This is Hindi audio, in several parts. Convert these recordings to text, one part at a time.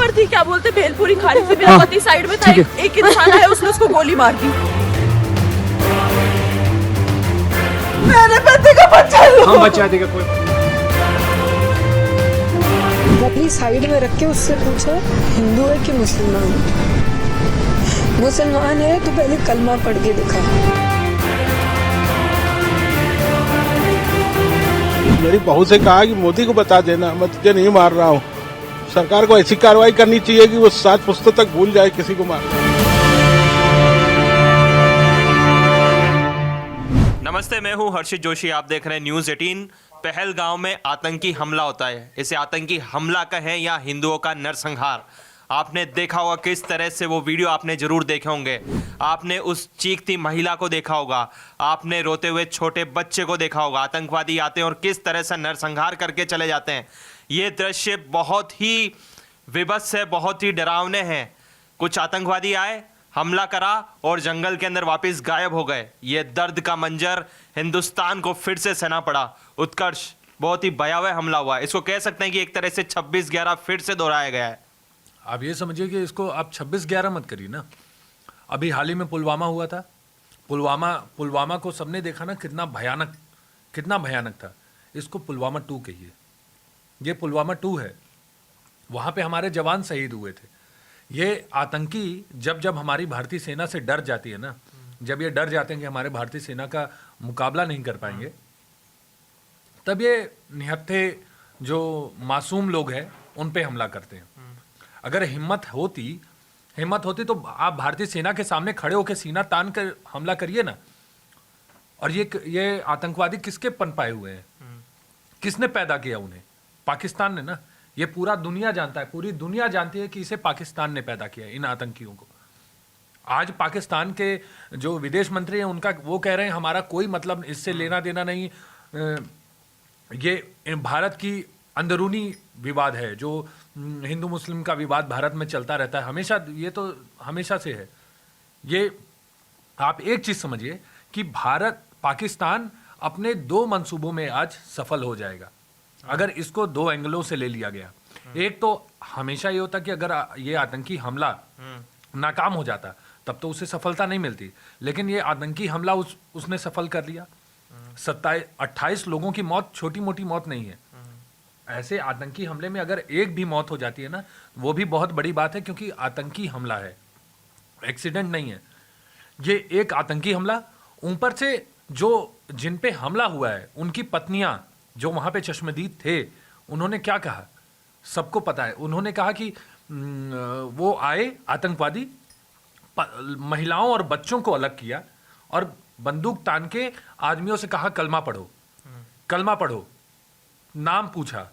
पर थी, क्या बोलते भेलपुरी खा रही थी, मेरा पति साइड में था, एक इंसान आया उसने उसको गोली मार दी। मेरे पति का बच्चा लो। हम बचा देगा कोई। अपनी साइड में रख के उससे पूछा हिंदू है कि मुसलमान है। मुसलमान है तो पहले कलमा पढ़ के दिखा। मेरी बहू से कहा कि मोदी को बता देना, मैं तुझे नहीं मार रहा हूँ। सरकार को ऐसी कार्रवाई करनी चाहिए कि वो 7 पुस्तक तक भूल जाए किसी को मारना। नमस्ते, मैं हूं हर्षित जोशी। आप देख रहे हैं न्यूज़ 18। पहलगांव में आतंकी हमला होता है। इसे आतंकी हमला कहें या हिंदुओं का नरसंहार। आपने देखा होगा किस तरह से, वो वीडियो आपने जरूर देखे होंगे। आपने उस चीखती महिला को देखा होगा, आपने रोते हुए छोटे बच्चे को देखा होगा। आतंकवादी आते हैं और किस तरह से नरसंहार करके चले जाते हैं। ये दृश्य बहुत ही विभत्स है, बहुत ही डरावने हैं। कुछ आतंकवादी आए, हमला करा और जंगल के अंदर वापस गायब हो गए। ये दर्द का मंजर हिंदुस्तान को फिर से सहना पड़ा। उत्कर्ष, बहुत ही भयावह हमला हुआ। इसको कह सकते हैं कि एक तरह से 26/11 फिर से दोहराया गया है। आप ये समझिए कि इसको आप 26/11 मत करिए ना। अभी हाल ही में पुलवामा हुआ था। पुलवामा को सबने देखा ना, कितना भयानक था। इसको पुलवामा 2 कहिए। ये पुलवामा 2 है। वहाँ पे हमारे जवान शहीद हुए थे। ये आतंकी जब हमारी भारतीय सेना से डर जाती है ना, जब ये डर जाते हैं कि हमारे भारतीय सेना का मुकाबला नहीं कर पाएंगे, तब ये निहत्थे जो मासूम लोग हैं उन पे हमला करते हैं। अगर हिम्मत होती तो आप भारतीय सेना के सामने खड़े होकर सीना तान कर हमला करिए ना। और ये आतंकवादी किसके पनपाए हुए हैं? किसने पैदा किया उन्हें? पाकिस्तान ने ना। ये पूरा दुनिया जानता है, पूरी दुनिया जानती है कि इसे पाकिस्तान ने पैदा किया, इन आतंकियों को। आज पाकिस्तान के जो विदेश मंत्री हैं उनका वो कह रहे हैं हमारा कोई मतलब इससे लेना देना नहीं। ये भारत की अंदरूनी विवाद है, जो हिंदू मुस्लिम का विवाद भारत में चलता रहता है हमेशा। ये तो हमेशा से है। ये आप एक चीज समझिए कि पाकिस्तान अपने 2 मंसूबों में आज सफल हो जाएगा अगर इसको 2 एंगलों से ले लिया गया। एक तो हमेशा ये होता कि अगर ये आतंकी हमला नाकाम हो जाता तब तो उसे सफलता नहीं मिलती, लेकिन ये आतंकी हमला उसने सफल कर लिया। 28 लोगों की मौत छोटी मोटी मौत नहीं है। ऐसे आतंकी हमले में अगर एक भी मौत हो जाती है ना, वो भी बहुत बड़ी बात है, क्योंकि आतंकी हमला है, एक्सीडेंट नहीं है। ये एक आतंकी हमला, ऊपर से जिन पे हमला हुआ है उनकी पत्नियां जो वहां पे चश्मदीद थे, उन्होंने क्या कहा सबको पता है। उन्होंने कहा कि वो आए आतंकवादी, महिलाओं और बच्चों को अलग किया और बंदूक तान के आदमियों से कहा कलमा पढ़ो, नाम पूछा,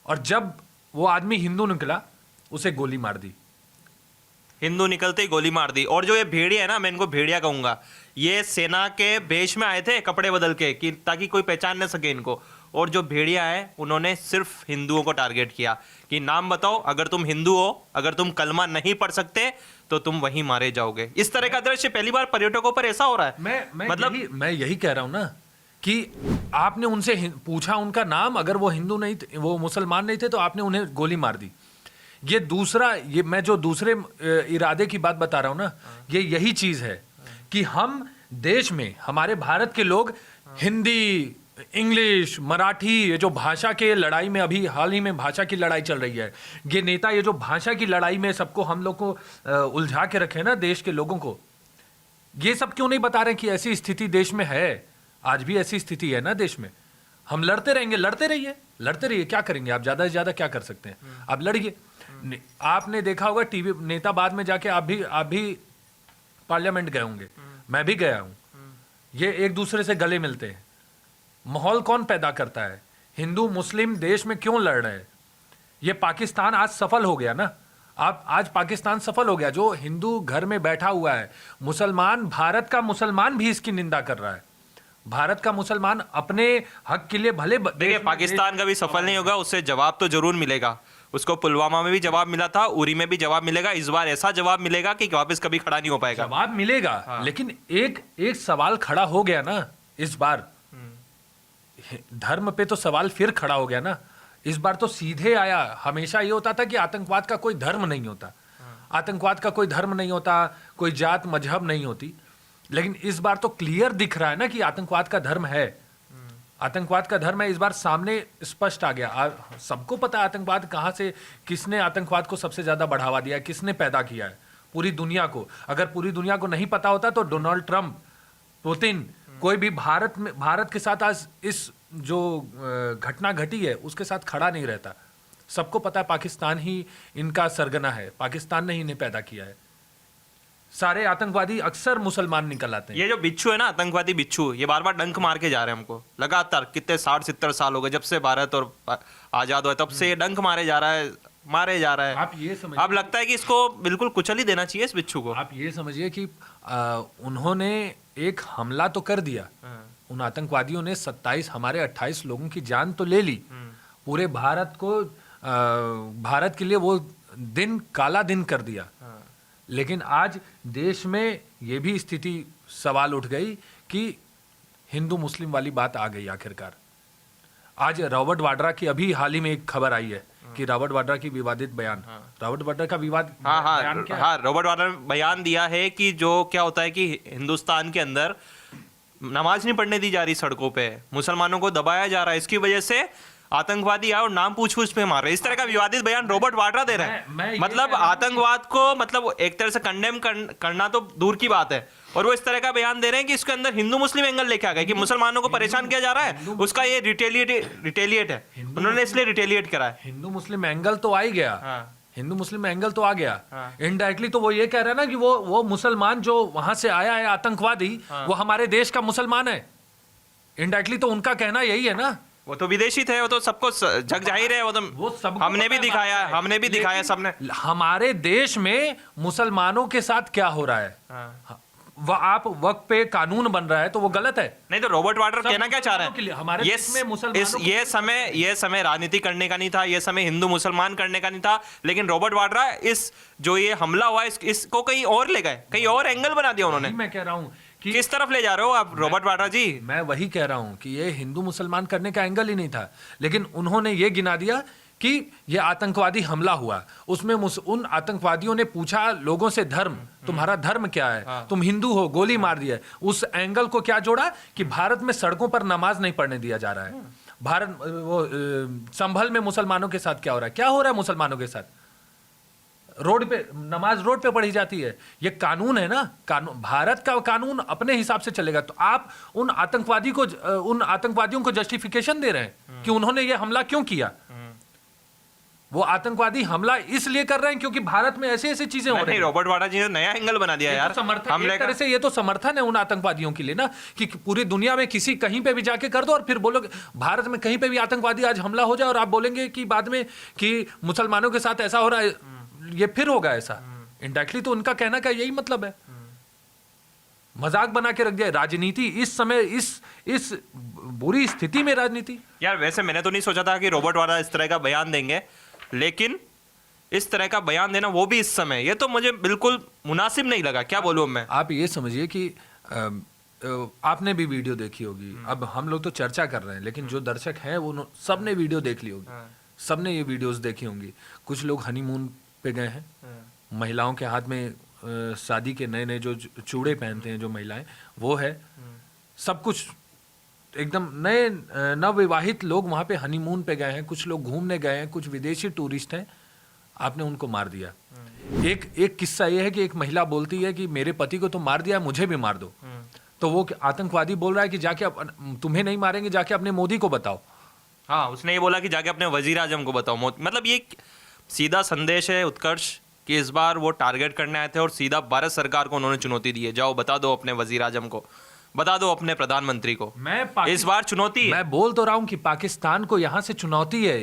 और जब वो आदमी हिंदू निकला उसे गोली मार दी। हिंदू निकलते ही गोली मार दी। और जो ये भेड़िया है ना, मैं इनको भेड़िया कहूंगा, ये सेना के भेष में आए थे कपड़े बदल के, कि ताकि कोई पहचान न सके इनको। और जो भेड़िया है उन्होंने सिर्फ हिंदुओं को टारगेट किया कि नाम बताओ, अगर तुम हिंदू हो, अगर तुम कलमा नहीं पढ़ सकते तो तुम वहीं मारे जाओगे। इस तरह का दृश्य पहली बार पर्यटकों पर ऐसा हो रहा है। मैं यही कह रहा हूं ना कि आपने उनसे पूछा उनका नाम, अगर वो हिंदू नहीं थे, वो मुसलमान नहीं थे, तो आपने उन्हें गोली मार दी। ये दूसरा, ये मैं जो दूसरे इरादे की बात बता रहा हूं ना, ये यही चीज है कि हम देश में, हमारे भारत के लोग हिंदी, इंग्लिश, मराठी, ये जो भाषा के लड़ाई में, अभी हाल ही में भाषा की लड़ाई चल रही है, ये नेता ये जो भाषा की लड़ाई में सबको हम लोग को उलझा के रखे ना, देश के लोगों को, ये सब क्यों नहीं बता रहे कि ऐसी स्थिति देश में है? आज भी ऐसी स्थिति है ना देश में। हम लड़ते रहेंगे, लड़ते रहिए, क्या करेंगे आप? ज्यादा से ज्यादा क्या कर सकते हैं? आप लड़िए। आपने देखा होगा टीवी नेता बाद में जाके, आप भी पार्लियामेंट गए होंगे, मैं भी गया हूं, ये एक दूसरे से गले मिलते हैं। माहौल कौन पैदा करता है? हिंदू मुस्लिम देश में क्यों लड़ रहे हैं? ये पाकिस्तान आज सफल हो गया ना। आज पाकिस्तान सफल हो गया। जो हिंदू घर में बैठा हुआ है, मुसलमान, भारत का मुसलमान भी इसकी निंदा कर रहा है। भारत का मुसलमान अपने हक के लिए भले, देखिए पाकिस्तान का भी सफल नहीं होगा, उससे जवाब तो जरूर मिलेगा। उसको पुलवामा में भी जवाब मिला था, उरी में भी जवाब मिलेगा। इस बार ऐसा जवाब मिलेगा कि वापस कभी खड़ा नहीं हो पाएगा। जवाब मिलेगा, हाँ। लेकिन एक सवाल खड़ा हो गया ना इस बार, धर्म पे तो सवाल फिर खड़ा हो गया ना। इस बार तो सीधे आया। हमेशा ये होता था कि आतंकवाद का कोई धर्म नहीं होता, आतंकवाद का कोई धर्म नहीं होता, कोई जात मजहब नहीं होती, लेकिन इस बार तो क्लियर दिख रहा है ना कि आतंकवाद का धर्म है, आतंकवाद का धर्म है। इस बार सामने स्पष्ट आ गया, सबको पता है आतंकवाद कहां से, किसने आतंकवाद को सबसे ज्यादा बढ़ावा दिया, किसने पैदा किया है पूरी दुनिया को। अगर पूरी दुनिया को नहीं पता होता तो डोनाल्ड ट्रंप, पुतिन, कोई भी भारत के साथ आज इस जो घटना घटी है उसके साथ खड़ा नहीं रहता। सबको पता है पाकिस्तान ही इनका सरगना है, पाकिस्तान ने ही इन्हें पैदा किया है। सारे आतंकवादी अक्सर मुसलमान निकल आते हैं। ये जो बिच्छू है ना, आतंकवादी बिच्छू, ये बार बार डंक मार के जा रहे हैं हमको लगातार। कितने 60-70 साल हो गए जब से भारत और आजाद हुआ, तब से ये डंक मारे जा रहा है। आप ये समझिए, अब लगता है कि इसको बिल्कुल कुचल ही देना चाहिए इस बिच्छू को। आप ये समझिए कि उन्होंने एक हमला तो कर दिया, उन आतंकवादियों ने 27 हमारे 28 लोगों की जान तो ले ली। पूरे भारत को भारत के लिए वो दिन काला दिन कर दिया। लेकिन आज देश में ये भी स्थिति सवाल उठ गई कि हिंदू मुस्लिम वाली बात आ गई आखिरकार। आज रॉबर्ट वाड्रा की अभी हाल ही में एक खबर आई है कि रॉबर्ट वाड्रा की विवादित बयान, रॉबर्ट वाड्रा का बयान क्या है? रॉबर्ट वाड्रा ने बयान दिया है कि जो क्या होता है कि हिंदुस्तान के अंदर नमाज नहीं पढ़ने दी जा रही, सड़कों पे मुसलमानों को दबाया जा रहा है, इसकी वजह से आतंकवादी आए और नाम पूछ पे मार रहे हैं। इस तरह का विवादित बयान रॉबर्ट वाड्रा दे रहे हैं। मतलब आतंकवाद को मतलब एक तरह से कंडेम करना तो दूर की बात है, और वो इस तरह का बयान दे रहे हैं कि इसके अंदर हिंदू मुस्लिम एंगल लेके आ गए कि मुसलमानों को परेशान किया जा रहा है, उसका ये रिटेलिएट है, उन्होंने इसलिए रिटेलिएट करा है। हिंदू मुस्लिम एंगल तो आ ही गया, हिंदू मुस्लिम एंगल तो आ गया। इनडायरेक्टली तो वो ये कह रहा है ना कि वो मुसलमान जो वहां से आया है आतंकवादी, वो हमारे देश का मुसलमान है। इनडायरेक्टली तो उनका कहना यही है ना। वो तो विदेशी थे, वो तो सबको जग जाहिर है, वो तो हमने भी दिखाया सबने। हमारे देश में मुसलमानों के साथ क्या हो रहा है, आप वक्त पे कानून बन रहा है तो वो गलत है। नहीं तो रॉबर्ट वाड्रा कहना क्या चाह रहे हैं? हमारे देश में मुसलमानों ये समय राजनीति करने का नहीं था, ये समय हिंदू मुसलमान करने का नहीं था, लेकिन रॉबर्ट वाड्रा इस जो ये हमला हुआ इसको कहीं और ले गए, कहीं और एंगल बना दिया उन्होंने। मैं कह रहा हूं कि किस तरफ ले जा रहे हो आप रॉबर्ट वाड्रा जी? मैं वही कह रहा हूं कि ये हिंदू मुसलमान करने का एंगल ही नहीं था, लेकिन उन्होंने ये गिना दिया कि ये आतंकवादी हमला हुआ, उसमें उन आतंकवादियों ने पूछा लोगों से धर्म, तुम्हारा धर्म क्या है, तुम हिंदू हो, गोली मार दिया। उस एंगल को क्या जोड़ा कि भारत में सड़कों पर नमाज नहीं पढ़ने दिया जा रहा है। भारत वो संभल में मुसलमानों के साथ क्या हो रहा है, क्या हो रहा है मुसलमानों के साथ, रोड पे नमाज रोड पे पढ़ी जाती है। ये कानून है ना, कानून भारत का कानून अपने हिसाब से चलेगा। तो आप उन आतंकवादियों को जस्टिफिकेशन दे रहे हैं कि उन्होंने ये हमला क्यों किया। वो आतंकवादी हमला इसलिए कर रहे हैं क्योंकि भारत में ऐसे ऐसे चीजें हो रही हैं। रॉबर्ट वाड्रा जी ने नया एंगल बना दिया यार, हमले तरह से। ये तो समर्थन है उन आतंकवादियों के लिए ना कि पूरी दुनिया में किसी कहीं पे भी जाके कर दो और फिर बोलो भारत में कहीं पे भी आतंकवादी आज हमला हो जाए और आप बोलेंगे कि बाद में कि मुसलमानों के साथ ऐसा हो रहा है, ये फिर होगा ऐसा। इनडायरेक्टली तो उनका कहना का यही मतलब है, मजाक बना के रख दिया। राजनीति इस समय इस बुरी स्थिति में राजनीति। यार वैसे मैंने तो नहीं सोचा था कि रॉबर्ट वाड्रा इस तरह का बयान देंगे, लेकिन इस तरह का बयान देना वो भी इस समय, ये तो मुझे बिल्कुल मुनासिब नहीं लगा। क्या बोलूं मैं? आप ये समझिए कि आपने भी वीडियो देखी होगी। अब हम लोग तो चर्चा कर रहे हैं, लेकिन जो दर्शक हैं वो सबने वीडियो देख ली होगी, सबने ये वीडियोस देखी होंगी। कुछ लोग हनीमून पे गए हैं, महिलाओं के हाथ में शादी के नए नए जो चूड़े पहनते हैं जो महिलाएं, वो है। सब कुछ एकदम नए नवविवाहित लोग वहां पे हनीमून पे गए हैं, कुछ लोग घूमने गए हैं, कुछ विदेशी टूरिस्ट हैं। आपने उनको मार दिया। एक किस्सा ये है कि एक महिला बोलती है कि मेरे पति को तो मार दिया, मुझे भी मार दो। तो वो आतंकवादी बोल रहा है कि जाके तुम्हें नहीं मारेंगे, जाके अपने मोदी को बताओ। हाँ, उसने ये बोला कि जाके अपने वजीर आजम को बताओ। मतलब ये सीधा संदेश है उत्कर्ष कि इस बार वो टारगेट करने आए थे और सीधा भारत सरकार को उन्होंने चुनौती दी है, जाओ बता दो अपने वजीर आजम को, बता दो अपने प्रधानमंत्री को। इस बार चुनौती है। मैं बोल तो रहा हूं कि पाकिस्तान को यहां से चुनौती है,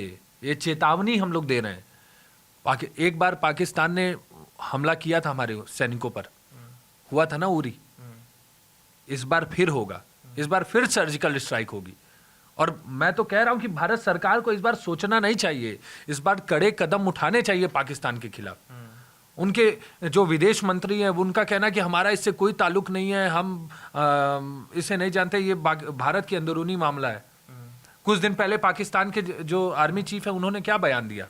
ये चेतावनी हम लोग दे रहे हैं। एक बार पाकिस्तान ने हमला किया था हमारे सैनिकों पर, हुआ था ना उरी। इस बार फिर होगा, इस बार फिर सर्जिकल स्ट्राइक होगी। और मैं तो कह रहा हूं कि भारत सरकार को इस बार सोचना नहीं चाहिए, इस बार कड़े कदम उठाने चाहिए पाकिस्तान के खिलाफ। उनके जो विदेश मंत्री हैं उनका कहना कि हमारा इससे कोई ताल्लुक नहीं है, हम इसे नहीं जानते, ये भारत की अंदरूनी मामला है। कुछ दिन पहले पाकिस्तान के जो आर्मी चीफ है उन्होंने क्या बयान दिया?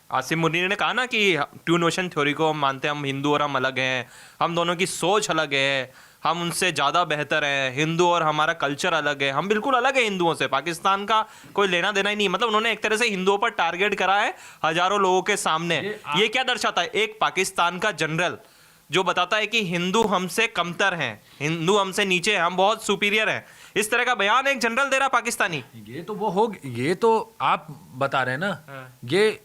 आसिम मुनीर ने कहा ना कि ट्यून ओशन थ्योरी को हम मानते हैं, हम हिंदू और हम अलग हैं, हम दोनों की सोच अलग है, हम उनसे ज़्यादा बेहतर हैं, हिंदू और हमारा कल्चर अलग है, हम बिल्कुल अलग है हिंदुओं से, पाकिस्तान का कोई लेना देना ही नहीं। मतलब उन्होंने एक तरह से हिंदुओं पर टारगेट करा है हजारों लोगों के सामने। ये क्या दर्शाता है? एक पाकिस्तान का जनरल जो बताता है कि हिंदू हमसे कमतर हैं, हिंदू हमसे नीचे हैं, हम बहुत सुपीरियर हैं, इस तरह का बयान एक जनरल दे रहा पाकिस्तानी। ये तो वो हो, ये तो आप बता रहे हैं ना, ये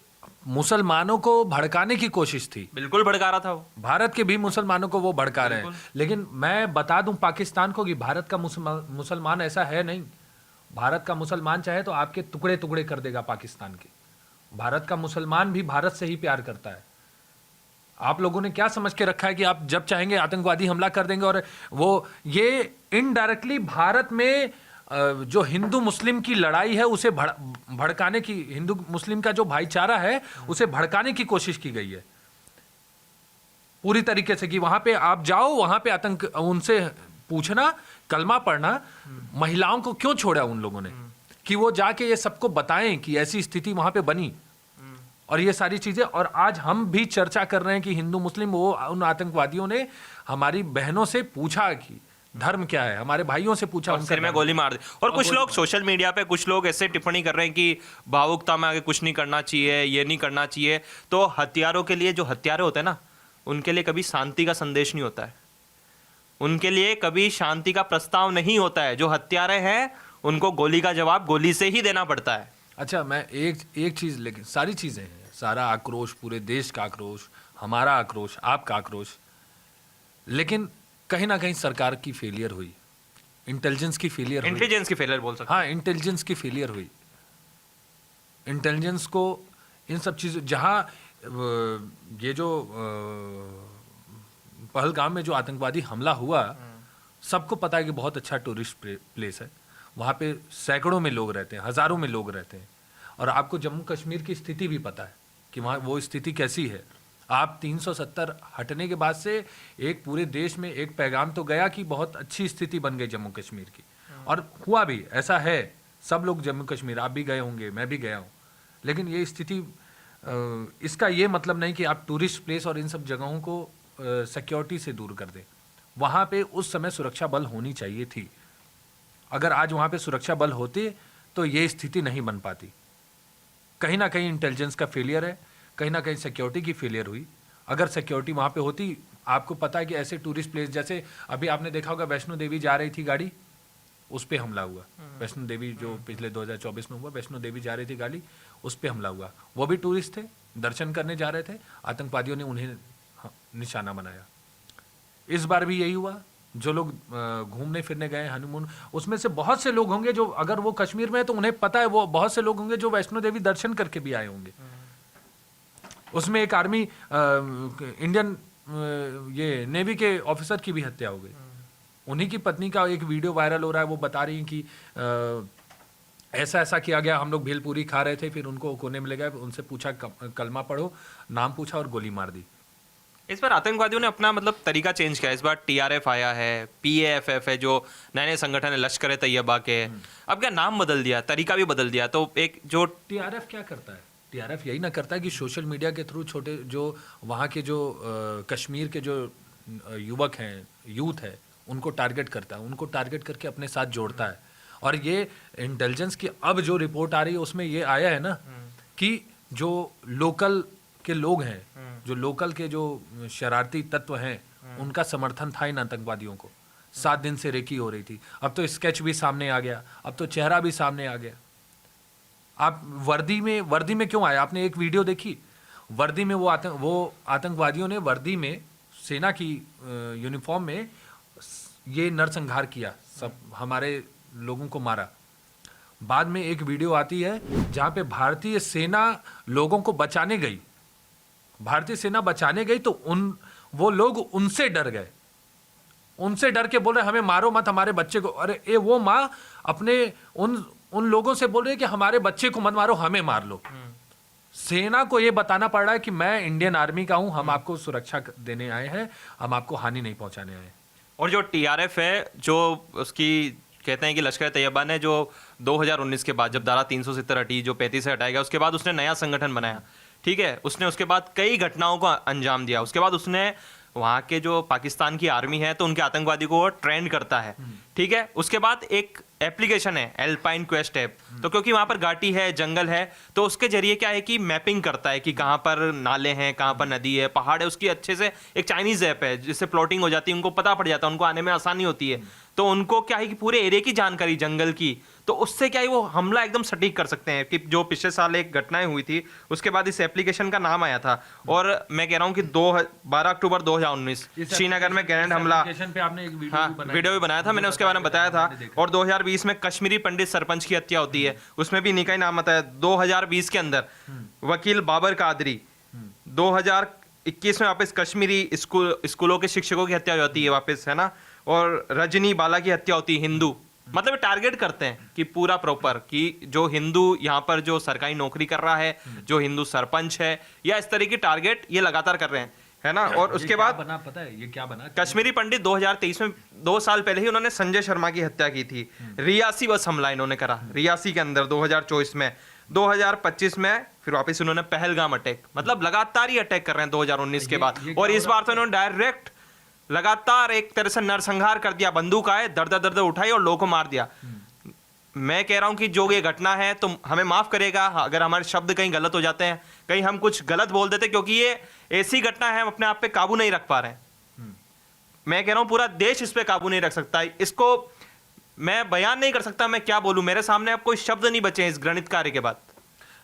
मुसलमानों को भड़काने की कोशिश थी। बिल्कुल भड़का रहा था वो। भारत के भी मुसलमानों को वो भड़का रहे हैं। लेकिन मैं बता दूं पाकिस्तान को कि भारत का मुसलमान ऐसा है नहीं। भारत का मुसलमान चाहे तो आपके टुकड़े टुकड़े कर देगा पाकिस्तान के। भारत का मुसलमान भी भारत से ही प्यार करता है। आप लोगों ने क्या समझ के रखा है कि आप जब चाहेंगे आतंकवादी हमला कर देंगे, और वो ये इनडायरेक्टली भारत में जो हिंदू मुस्लिम की लड़ाई है उसे भड़काने की, हिंदू मुस्लिम का जो भाईचारा है उसे भड़काने की कोशिश की गई है पूरी तरीके से, कि वहां पे आप जाओ, वहां पे आतंक, उनसे पूछना, कलमा पढ़ना। महिलाओं को क्यों छोड़ा उन लोगों ने कि वो जाके ये सबको बताएं कि ऐसी स्थिति वहां पे बनी, और ये सारी चीजें। और आज हम भी चर्चा कर रहे हैं कि हिंदू मुस्लिम, वो उन आतंकवादियों ने हमारी बहनों से पूछा कि धर्म क्या है, हमारे भाइयों से पूछा, सिर में गोली मार दी। और कुछ लोग सोशल मीडिया पे, कुछ लोग ऐसे टिप्पणी कर रहे हैं कि भावुकता में आगे कुछ नहीं करना चाहिए, ये नहीं करना चाहिए। तो हथियारों के लिए, जो हत्यारे होते हैं ना, उनके लिए कभी शांति का संदेश नहीं होता है, उनके लिए कभी शांति का प्रस्ताव नहीं होता है। जो हत्यारे हैं उनको गोली का जवाब गोली से ही देना पड़ता है। अच्छा, मैं एक चीज, लेकिन सारी चीजें हैं, सारा आक्रोश, पूरे देश का आक्रोश, हमारा आक्रोश, आपका आक्रोश, लेकिन कहीं ना कहीं सरकार की फेलियर हुई, इंटेलिजेंस की फेलियर हुई। इंटेलिजेंस की फेलियर बोल सकते हैं। हाँ, इंटेलिजेंस की फेलियर हुई। इंटेलिजेंस को इन सब चीजों, जहाँ ये जो पहलगाम में जो आतंकवादी हमला हुआ, सबको पता है कि बहुत अच्छा टूरिस्ट प्लेस है, वहाँ पे सैकड़ों में लोग रहते हैं, हजारों में लोग रहते हैं। और आपको जम्मू कश्मीर की स्थिति भी पता है कि वहाँ वो स्थिति कैसी है। आप 370 हटने के बाद से एक पूरे देश में एक पैगाम तो गया कि बहुत अच्छी स्थिति बन गई जम्मू कश्मीर की, और हुआ भी, ऐसा है। सब लोग जम्मू कश्मीर, आप भी गए होंगे, मैं भी गया हूँ, लेकिन ये स्थिति, इसका ये मतलब नहीं कि आप टूरिस्ट प्लेस और इन सब जगहों को सिक्योरिटी से दूर कर दें। वहाँ पे उस समय सुरक्षा बल होनी चाहिए थी। अगर आज वहाँ पे सुरक्षा बल होते तो ये स्थिति नहीं बन पाती। कहीं ना कहीं इंटेलिजेंस का फेलियर है, कहीं ना कहीं सिक्योरिटी की फेलियर हुई। अगर सिक्योरिटी वहाँ पे होती, आपको पता है कि ऐसे टूरिस्ट प्लेस, जैसे अभी आपने देखा होगा वैष्णो देवी जा रही थी गाड़ी, उस पर हमला हुआ। वैष्णो देवी जो पिछले 2024 में हुआ, वैष्णो देवी जा रही थी गाड़ी, उस पर हमला हुआ। वो भी टूरिस्ट थे, दर्शन करने जा रहे थे, आतंकवादियों ने उन्हें निशाना बनाया। इस बार भी यही हुआ। जो लोग घूमने फिरने गए, हनीमून, उसमें से बहुत से लोग होंगे जो, अगर वो कश्मीर में है तो उन्हें पता है, वो बहुत से लोग होंगे जो वैष्णो देवी दर्शन करके भी आए होंगे। उसमें एक आर्मी इंडियन ये नेवी के ऑफिसर की भी हत्या हो गई। उन्हीं की पत्नी का एक वीडियो वायरल हो रहा है, वो बता रही हैं कि ऐसा ऐसा किया गया, हम लोग भेलपूरी खा रहे थे, फिर उनको कोने में ले गए, उनसे पूछा कलमा पढ़ो, नाम पूछा और गोली मार दी। इस बार आतंकवादियों ने अपना मतलब तरीका चेंज किया। इस बार टीआरएफ आया है, पीएएफएफ है, जो नए नए संगठन है, लश्कर तैयबा के। अब क्या नाम बदल दिया, तरीका भी बदल दिया। तो एक जो टीआरएफ क्या करता है, टीआरएफ यही ना करता है कि सोशल मीडिया के थ्रू छोटे जो वहाँ के जो कश्मीर के जो युवक हैं, यूथ है, उनको टारगेट करता है, उनको टारगेट करके अपने साथ जोड़ता है। और ये इंटेलिजेंस की अब जो रिपोर्ट आ रही है उसमें ये आया है ना कि जो लोकल के लोग हैं, जो लोकल के जो शरारती तत्व हैं, उनका समर्थन था इन आतंकवादियों को। 7 दिन से रेकी हो रही थी। अब तो स्केच भी सामने आ गया, अब तो चेहरा भी सामने आ गया। आप वर्दी में क्यों आए? आपने एक वीडियो देखी, वर्दी में वो आतंकवादियों ने वर्दी में, सेना की यूनिफॉर्म में ये नरसंहार किया, सब हमारे लोगों को मारा। बाद में एक वीडियो आती है जहां पे भारतीय सेना लोगों को बचाने गई, भारतीय सेना बचाने गई, तो वो लोग उनसे डर गए, उनसे डर के बोल रहे हमें मारो मत, हमारे बच्चे को। अरे वो माँ अपने उन लोगों से बोल रही है कि हमारे बच्चे को मत मारो, हमें मार लो। सेना को ये बताना पड़ रहा है कि मैं इंडियन आर्मी का हूं, हम आपको सुरक्षा देने आए हैं, हम आपको हानि नहीं पहुंचाने आए हैं। और जो टीआरएफ है, जो उसकी कहते हैं कि लश्कर तैयबा ने जो 2019 के बाद जब धारा 370 हटी, जो 35 से हटाया गया, उसके बाद उसने नया संगठन बनाया, ठीक है। उसने उसके बाद कई घटनाओं को अंजाम दिया। उसके बाद उसने वहाँ के जो पाकिस्तान की आर्मी है तो उनके आतंकवादी को ट्रेंड करता है, ठीक है। उसके बाद एक एप्लीकेशन है एल्पाइन क्वेस्ट ऐप, तो क्योंकि वहाँ पर घाटी है, जंगल है, तो उसके जरिए क्या है कि मैपिंग करता है कि कहाँ पर नाले हैं, कहाँ पर नदी है, पहाड़ है, उसकी अच्छे से एक चाइनीज ऐप है जिससे प्लॉटिंग हो जाती है, उनको पता पड़ जाता है, उनको आने में आसानी होती है। तो उनको क्या है कि पूरे एरिया की जानकारी, जंगल की, तो उससे क्या है वो हमला एकदम सटीक कर सकते हैं। कि जो पिछले साल एक घटनाएं हुई थी उसके बाद इस एप्लीकेशन का नाम आया था। और मैं कह रहा हूँ कि 12 अक्टूबर 2019 श्रीनगर में ग्रैंड हमला, पे आपने एक वीडियो हाँ, भी बनाया, वीडियो भी बनाया था, मैंने उसके बारे में बताया था। और 2020 में कश्मीरी पंडित सरपंच की हत्या होती है, उसमें भी इन्हीं का ही नाम आता है। 2020 के अंदर वकील बाबर कादरी, 2021 में वापस कश्मीरी स्कूलों के शिक्षकों की हत्या हो जाती है वापस, है ना। और रजनी बाला की हत्या होती है, हिंदू। मतलब टारगेट करते हैं कि पूरा प्रॉपर कि जो हिंदू यहाँ पर जो सरकारी नौकरी कर रहा है, जो हिंदू सरपंच है, या इस तरह की टारगेट ये लगातार कर रहे हैं, है ना। और उसके बाद बना, पता है ये क्या बना? कश्मीरी पंडित 2023 में 2 साल पहले ही उन्होंने संजय शर्मा की हत्या की थी। रियासी बस हमला इन्होंने करा, रियासी के अंदर 2024 में। 2025 में फिर वापस उन्होंने पहलगाम अटैक, मतलब लगातार ही अटैक कर रहे हैं 2019 के बाद। और इस बार तो इन्होंने डायरेक्ट लगातार एक तरह से नरसंहार कर दिया, बंदूक आए, दर्द उठाई और लोगों को मार दिया। मैं कह रहा हूं कि जो ये घटना है तो हमें माफ करेगा अगर हमारे शब्द कहीं गलत हो जाते हैं, कहीं हम कुछ गलत बोल देते, क्योंकि ये ऐसी घटना है हम अपने आप पे काबू नहीं रख पा रहे हैं। मैं कह रहा हूं पूरा देश इस पे काबू नहीं रख सकता, इसको मैं बयान नहीं कर सकता, मैं क्या बोलूं, मेरे सामने अब कोई शब्द नहीं बचे इस घृणित कार्य के बाद।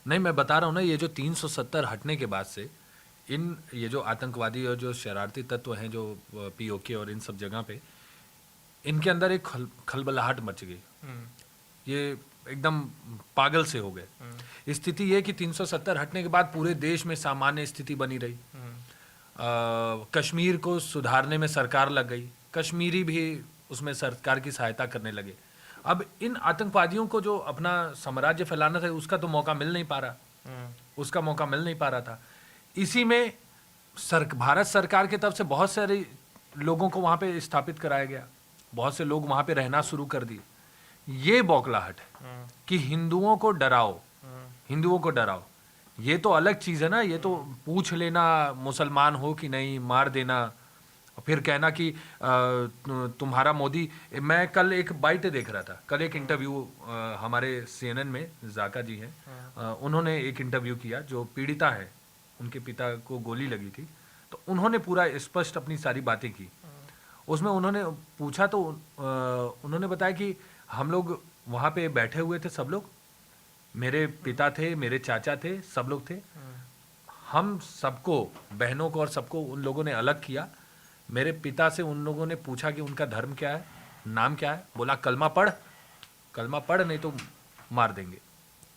नहीं, मैं बता रहा हूँ ना, ये जो 370 हटने के बाद से ये जो आतंकवादी और जो शरारती तत्व हैं जो पीओके और इन सब जगह पे, इनके अंदर एक खलबलाहट मच गई। ये एकदम पागल से हो गए। स्थिति ये कि 370 हटने के बाद पूरे देश में सामान्य स्थिति बनी रही। कश्मीर को सुधारने में सरकार लग गई, कश्मीरी भी उसमें सरकार की सहायता करने लगे। अब इन आतंकवादियों को जो अपना साम्राज्य फैलाना था उसका तो मौका मिल नहीं पा रहा था। इसी में भारत सरकार की तरफ से बहुत सारे लोगों को वहां पे स्थापित कराया गया, बहुत से लोग वहां पे रहना शुरू कर दिए। ये बौखलाहट है कि हिंदुओं को डराओ, ये तो अलग चीज है ना। ये तो पूछ लेना मुसलमान हो कि नहीं, मार देना, फिर कहना कि तुम्हारा मोदी। मैं कल एक बाइट देख रहा था, कल एक इंटरव्यू हमारे CNN में जाका जी हैं, उन्होंने एक इंटरव्यू किया जो पीड़िता है, उनके पिता को गोली लगी थी, तो उन्होंने पूरा स्पष्ट अपनी सारी बातें की। उसमें उन्होंने पूछा तो उन्होंने बताया कि हम लोग वहाँ पे बैठे हुए थे, सब लोग, मेरे पिता थे, मेरे चाचा थे, सब लोग थे। हम सबको, बहनों को और सबको उन लोगों ने अलग किया। मेरे पिता से उन लोगों ने पूछा कि उनका धर्म क्या है, नाम क्या है, बोला कलमा पढ़ नहीं तो मार देंगे।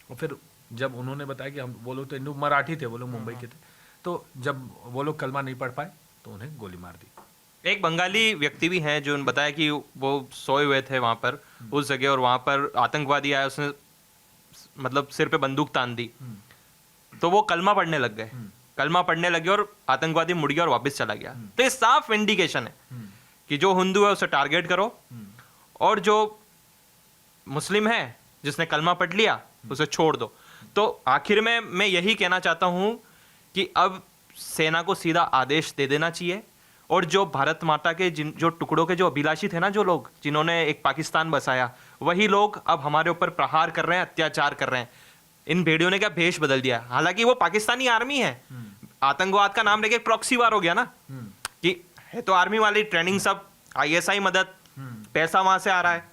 और फिर जब उन्होंने बताया कि हम, वो लोग तो हिंदू मराठी थे, वो लोग मुंबई के थे, तो जब वो लोग कलमा नहीं पढ़ पाए तो उन्हें गोली मार दी। एक बंगाली व्यक्ति भी हैं जो बताया कि वो सोए हुए थे वहां पर उस जगह, और वहां पर आतंकवादी आया, उसने मतलब सिर पे बंदूक तान दी, तो वो कलमा पढ़ने लग गए और आतंकवादी मुड़ गया और वापस चला गया। तो ये साफ इंडिकेशन है कि जो हिंदू है उसे टारगेट करो, और जो मुस्लिम है जिसने कलमा पढ़ लिया उसे छोड़ दो। तो आखिर में मैं यही कहना चाहता हूं कि अब सेना को सीधा आदेश दे देना चाहिए, और जो भारत माता के जो टुकड़ों के जो अभिलाषी थे ना, जो लोग जिन्होंने एक पाकिस्तान बसाया, वही लोग अब हमारे ऊपर प्रहार कर रहे हैं, अत्याचार कर रहे हैं। इन भेड़ियों ने क्या भेष बदल दिया। हालांकि वो पाकिस्तानी आर्मी है, आतंकवाद का नाम लेके प्रॉक्सी वार हो गया ना, कि है तो आर्मी वाली ट्रेनिंग, सब ISI मदद, पैसा वहां से आ रहा है,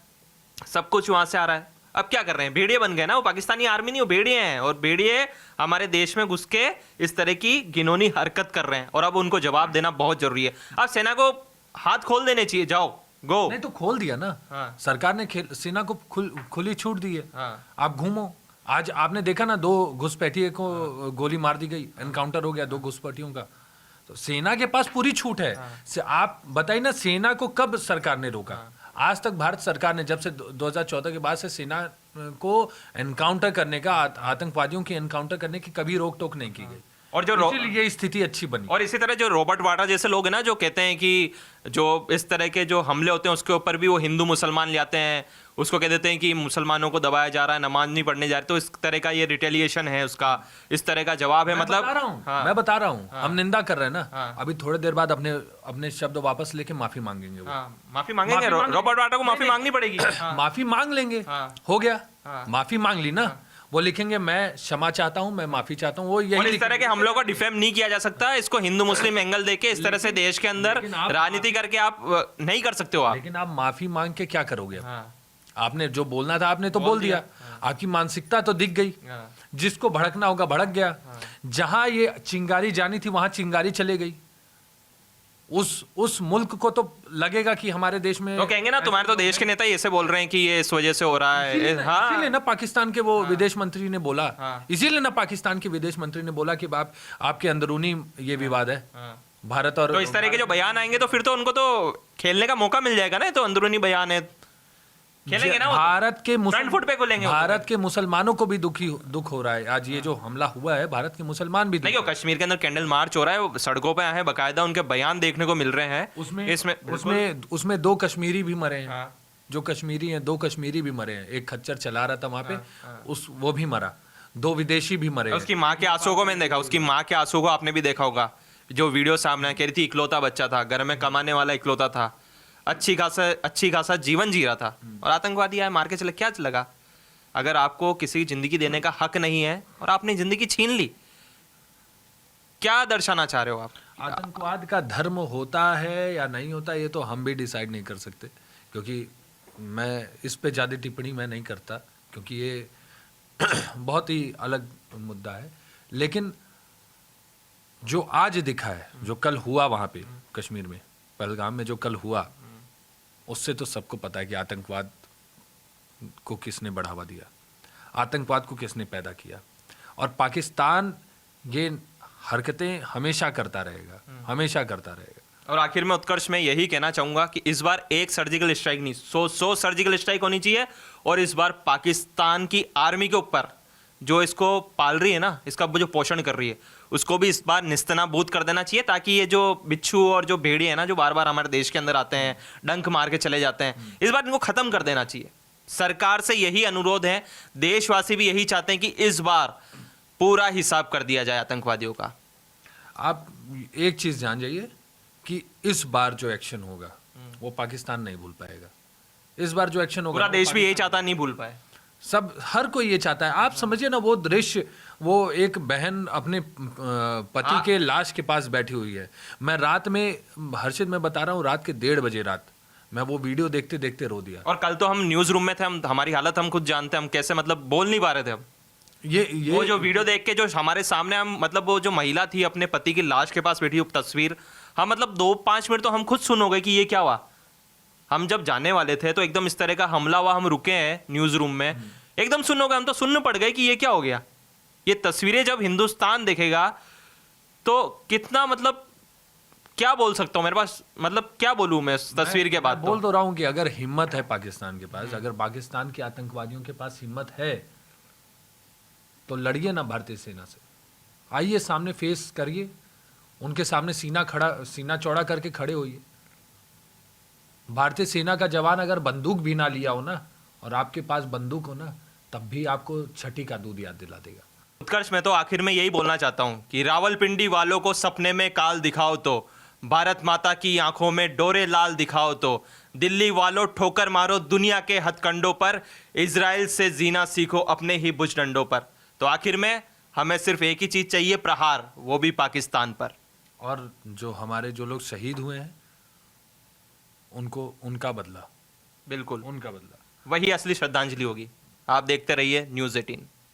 सब कुछ वहां से आ रहा है। अब क्या कर रहे हैं, भेड़िए बन गए ना, वो पाकिस्तानी आर्मी नहीं, वो भेड़िए हैं, और भेड़िए हमारे देश में घुस के इस तरह की घिनौनी हरकत कर रहे हैं, और अब उनको जवाब देना बहुत जरूरी है। अब सेना को हाथ खोल देने चाहिए, जाओ गो। नहीं तो खोल दिया ना, हाँ। सरकार ने सेना को खुली छूट दी है। हाँ। आप घूमो। आज आपने देखा ना, 2 घुसपैठिए को गोली मार दी गई, एनकाउंटर हो गया 2 घुसपैठियों का। तो सेना के पास पूरी छूट है। आप बताइए ना, सेना को कब सरकार ने रोका? आज तक भारत सरकार ने, जब से 2014 के बाद से सेना को एनकाउंटर करने का, आतंकवादियों के एनकाउंटर करने की कभी रोक टोक नहीं की गई। और जो इसीलिए ये स्थिति अच्छी बनी। और इसी तरह जो रॉबर्ट वाड्रा जैसे लोग हैं ना, जो कहते हैं कि जो इस तरह के जो हमले होते हैं उसके ऊपर भी वो हिंदू मुसलमान ले आते हैं, उसको कह देते हैं कि मुसलमानों को दबाया जा रहा है, नमाज नहीं पढ़ने जा रहे, तो इस तरह का ये रिटेलिएशन है, उसका इस तरह का जवाब है। मतलब मैं बता रहा हूँ हम निंदा कर रहे हैं ना, अभी थोड़ी देर बाद अपने शब्द वापस लेके माफी मांगेंगे वो। माफी मांगेंगे, रॉबर्ट वाड्रा को माफी मांगनी पड़ेगी। माफी मांग लेंगे, हो गया, माफी मांग ली ना, वो लिखेंगे मैं क्षमा चाहता हूँ, मैं माफी चाहता हूँ, वो यही। और इस तरह के हमलों को डिफेम नहीं किया जा सकता, इसको हिंदू मुस्लिम एंगल देके इस तरह से देश के अंदर राजनीति करके आप नहीं कर सकते हो आप। लेकिन आप माफी मांग के क्या करोगे? आपने जो बोलना था आपने तो बोल दिया, आपकी मानसिकता तो दिख गई, जिसको भड़कना होगा भड़क गया, जहां ये चिंगारी जानी थी वहां चिंगारी चले गई। उस मुल्क को तो लगेगा कि हमारे देश में तो कहेंगे ना तुम्हारे तो देश के नेता ही ऐसे बोल रहे हैं कि ये इस वजह से हो रहा है। इसीलिए ना पाकिस्तान के वो विदेश मंत्री ने बोला, इसीलिए ना पाकिस्तान के विदेश मंत्री ने बोला कि आपके अंदरूनी ये विवाद है भारत और। तो इस तरह के जो बयान आएंगे तो फिर तो उनको तो खेलने का मौका मिल जाएगा ना, तो अंदरूनी बयान है, खेलेंगे ना भारत के फ्रंट फुट पे खोलेंगे। भारत के मुसलमानों को भी दुख हो रहा है आज, ये जो हमला हुआ है भारत के मुसलमान भी नहीं, कश्मीर के अंदर कैंडल मार्च हो रहा है, वो सड़कों पे आए हैं, बकायदा उनके बयान देखने को मिल रहे हैं। उसमें 2 कश्मीरी भी मरे हैं, जो कश्मीरी हैं 2 कश्मीरी भी मरे हैं, एक खच्चर चला रहा था वहां पे, वो भी मरा, 2 विदेशी भी मरे। उसकी माँ के आंसू को मैंने देखा, उसकी माँ के आंसू को आपने भी देखा होगा, जो वीडियो सामने कह रही थी इकलौता बच्चा था, घर में कमाने वाला इकलौता था, अच्छी खासा जीवन जी रहा था, और आतंकवादी आए मार के चले, क्या लगा? अगर आपको किसी की जिंदगी देने का हक नहीं है और आपने जिंदगी छीन ली, क्या दर्शाना चाह रहे हो आप? आतंकवाद का धर्म होता है या नहीं होता ये तो हम भी डिसाइड नहीं कर सकते, क्योंकि मैं इस पे ज़्यादा टिप्पणी मैं नहीं करता, क्योंकि ये बहुत ही अलग मुद्दा है। लेकिन जो आज दिखा है, जो कल हुआ वहाँ पे कश्मीर में पहलगाम में, जो कल हुआ, उससे तो सबको पता है कि आतंकवाद को किसने बढ़ावा दिया, आतंकवाद को किसने पैदा किया, और पाकिस्तान ये हरकतें हमेशा करता रहेगा, हमेशा करता रहेगा। और आखिर में उत्कर्ष में यही कहना चाहूंगा कि इस बार एक सर्जिकल स्ट्राइक नहीं, 100 सर्जिकल स्ट्राइक होनी चाहिए, और इस बार पाकिस्तान की आर्मी के ऊपर जो इसको पाल रही है ना, इसका जो पोषण कर रही है, उसको भी इस बार निस्तनाबूद कर देना चाहिए, ताकि ये जो बिच्छू और जो भेड़िए हैं ना, जो बार बार हमारे देश के अंदर आते हैं, डंक मार के चले जाते हैं, इस बार इनको खत्म कर देना चाहिए। सरकार से यही अनुरोध है, देशवासी भी यही चाहते हैं कि इस बार पूरा हिसाब कर दिया जाए आतंकवादियों का। आप एक चीज जान जाइए कि इस बार जो एक्शन होगा वो पाकिस्तान नहीं भूल पाएगा। इस बार जो एक्शन होगा, पूरा देश भी यही चाहता, नहीं भूल पाए, सब हर कोई ये चाहता है। आप समझिए ना वो दृश्य, वो एक बहन अपने पति के लाश के पास बैठी हुई है। मैं रात में, हर्षित मैं बता रहा हूँ, रात के 1:30 बजे रात मैं वो वीडियो देखते देखते रो दिया। और कल तो हम न्यूज रूम में थे, हम हमारी हालत हम खुद जानते हैं, हम कैसे मतलब बोल नहीं पा रहे थे हम। ये वो जो वीडियो देख के जो हमारे सामने हम मतलब वो जो महिला थी अपने पति की लाश के पास बैठी हुई तस्वीर, हम मतलब 2-5 मिनट तो हम खुद सुन हो गए कि ये क्या हुआ। हम जब जाने वाले थे तो एकदम इस तरह का हमला हुआ, हम रुके हैं न्यूज रूम में, एकदम सुन हो गए, हम तो सुनने पड़ गए कि ये क्या हो गया। ये तस्वीरें जब हिंदुस्तान देखेगा तो कितना मतलब क्या बोल सकता हूँ, मेरे पास मतलब क्या बोलूँ मैं इस तस्वीर के बाद। बोल तो रहा हूँ कि अगर हिम्मत है पाकिस्तान के पास, अगर पाकिस्तान के आतंकवादियों के पास हिम्मत है तो लड़िए ना भारतीय सेना से, आइए सामने फेस करिए, उनके सामने सीना चौड़ा करके खड़े होइए। भारतीय सेना का जवान अगर बंदूक भी ना लिया हो ना, और आपके पास बंदूक हो ना, तब भी आपको छठी का दूध याद दिला देगा। उत्कर्ष, मैं तो आखिर में यही बोलना चाहता हूं कि रावलपिंडी वालों को सपने में काल दिखाओ तो, भारत माता की आंखों में डोरे लाल दिखाओ तो, दिल्ली वालों ठोकर मारो दुनिया के हथकंडों पर, इजराइल से जीना सीखो अपने ही बुजडंडों पर। तो आखिर में हमें सिर्फ एक ही चीज चाहिए, प्रहार, वो भी पाकिस्तान पर। और जो हमारे जो लोग शहीद हुए हैं उनका बदला, बिल्कुल उनका बदला, वही असली श्रद्धांजलि होगी। आप देखते रहिए न्यूज़ 18।